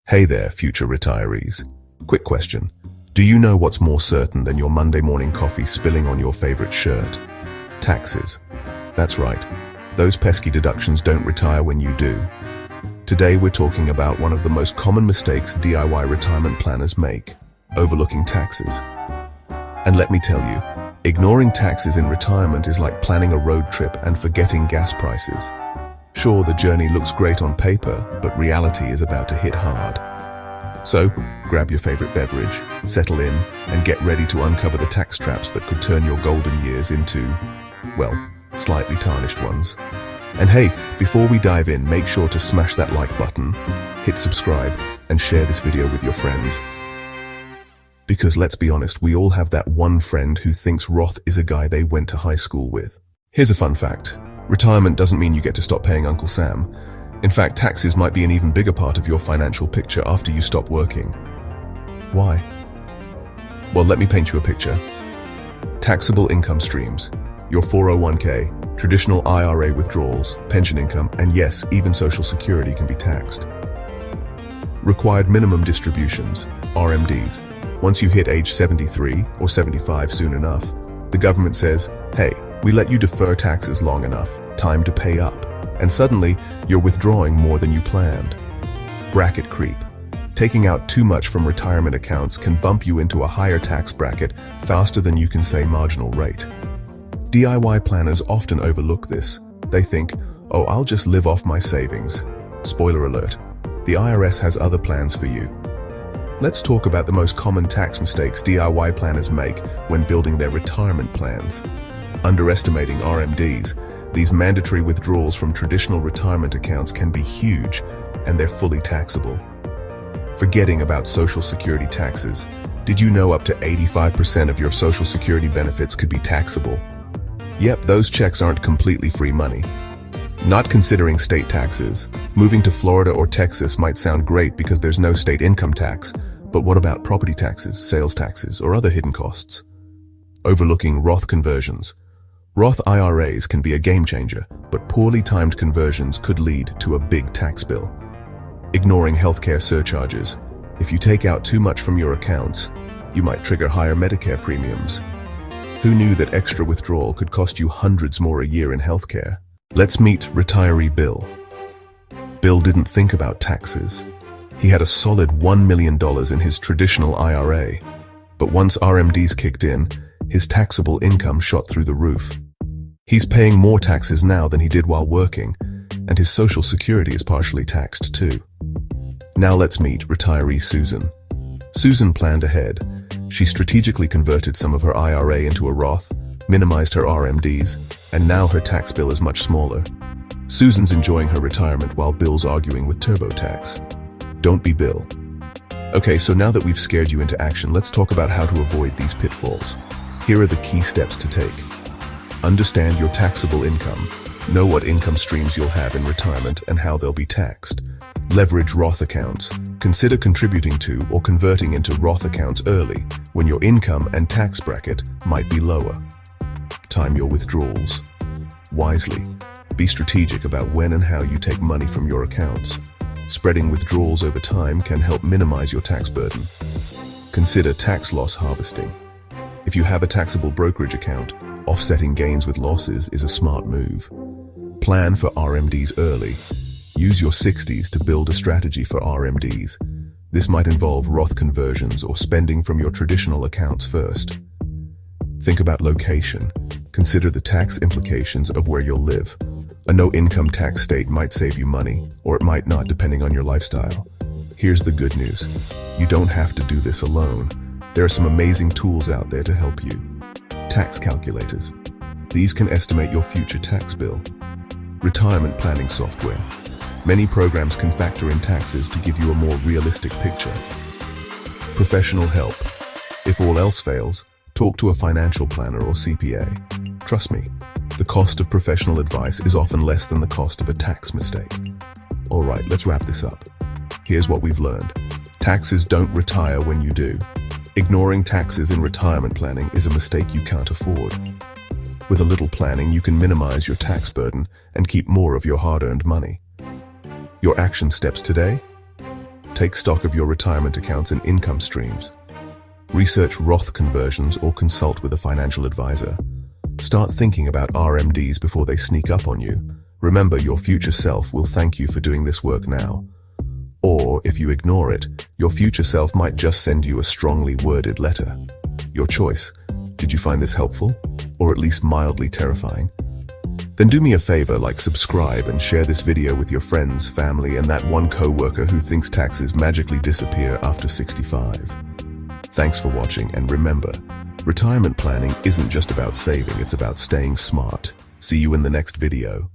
Hey there, future retirees. Quick question. Do you know what's more certain than your Monday morning coffee spilling on your favorite shirt? Taxes. That's right. Those pesky deductions don't retire when you do. Today we're talking about one of the most common mistakes DIY retirement planners make, overlooking taxes. And let me tell you, ignoring taxes in retirement is like planning a road trip and forgetting gas prices. Sure, the journey looks great on paper, but reality is about to hit hard. So, grab your favorite beverage, settle in, and get ready to uncover the tax traps that could turn your golden years into, well, slightly tarnished ones. And hey, before we dive in, make sure to smash that like button, hit subscribe, and share this video with your friends. Because let's be honest, we all have that one friend who thinks Roth is a guy they went to high school with. Here's a fun fact. Retirement doesn't mean you get to stop paying Uncle Sam. In fact, taxes might be an even bigger part of your financial picture after you stop working. Why? Well, let me paint you a picture. Taxable income streams. Your 401k, traditional IRA withdrawals, pension income, and yes, even Social Security can be taxed. Required minimum distributions, RMDs. Once you hit age 73 or 75 soon enough, the government says, hey, we let you defer taxes long enough, time to pay up. And suddenly, you're withdrawing more than you planned. Bracket creep. Taking out too much from retirement accounts can bump you into a higher tax bracket faster than you can say marginal rate. DIY planners often overlook this. They think, oh, I'll just live off my savings. Spoiler alert, the IRS has other plans for you. Let's talk about the most common tax mistakes DIY planners make when building their retirement plans. Underestimating RMDs, these mandatory withdrawals from traditional retirement accounts can be huge, and they're fully taxable. Forgetting about Social Security taxes. Did you know up to 85% of your Social Security benefits could be taxable? Yep, those checks aren't completely free money. Not considering state taxes, moving to Florida or Texas might sound great because there's no state income tax, but what about property taxes, sales taxes, or other hidden costs? Overlooking Roth conversions. Roth IRAs can be a game changer, but poorly timed conversions could lead to a big tax bill. Ignoring healthcare surcharges. If you take out too much from your accounts, you might trigger higher Medicare premiums. Who knew that extra withdrawal could cost you hundreds more a year in healthcare? Let's meet retiree Bill. Bill didn't think about taxes. He had a solid $1 million in his traditional IRA, but once RMDs kicked in, his taxable income shot through the roof. He's paying more taxes now than he did while working, and his Social Security is partially taxed too. Now let's meet retiree Susan. Susan planned ahead. She strategically converted some of her IRA into a Roth, minimized her RMDs, and now her tax bill is much smaller. Susan's enjoying her retirement while Bill's arguing with TurboTax. Don't be Bill. Okay, so now that we've scared you into action, let's talk about how to avoid these pitfalls. Here are the key steps to take. Understand your taxable income. Know what income streams you'll have in retirement and how they'll be taxed. Leverage Roth accounts. Consider contributing to or converting into Roth accounts early, when your income and tax bracket might be lower. Time your withdrawals wisely. Be strategic about when and how you take money from your accounts. Spreading withdrawals over time can help minimize your tax burden. Consider tax loss harvesting. If you have a taxable brokerage account, offsetting gains with losses is a smart move. Plan for RMDs early. Use your 60s to build a strategy for RMDs. This might involve Roth conversions or spending from your traditional accounts first. Think about location. Consider the tax implications of where you'll live. A no-income tax state might save you money, or it might not depending on your lifestyle. Here's the good news. You don't have to do this alone. There are some amazing tools out there to help you. Tax calculators. These can estimate your future tax bill. Retirement planning software. Many programs can factor in taxes to give you a more realistic picture. Professional help. If all else fails, talk to a financial planner or CPA. Trust me, the cost of professional advice is often less than the cost of a tax mistake. All right, let's wrap this up. Here's what we've learned. Taxes don't retire when you do. Ignoring taxes in retirement planning is a mistake you can't afford. With a little planning, you can minimize your tax burden and keep more of your hard-earned money. Your action steps today? Take stock of your retirement accounts and income streams. Research Roth conversions or consult with a financial advisor. Start thinking about RMDs before they sneak up on you. Remember, your future self will thank you for doing this work now. Or, if you ignore it, your future self might just send you a strongly worded letter. Your choice. Did you find this helpful? Or at least mildly terrifying? Then do me a favor, like, subscribe and share this video with your friends, family, and that one coworker who thinks taxes magically disappear after 65. Thanks for watching, and remember, retirement planning isn't just about saving, it's about staying smart. See you in the next video.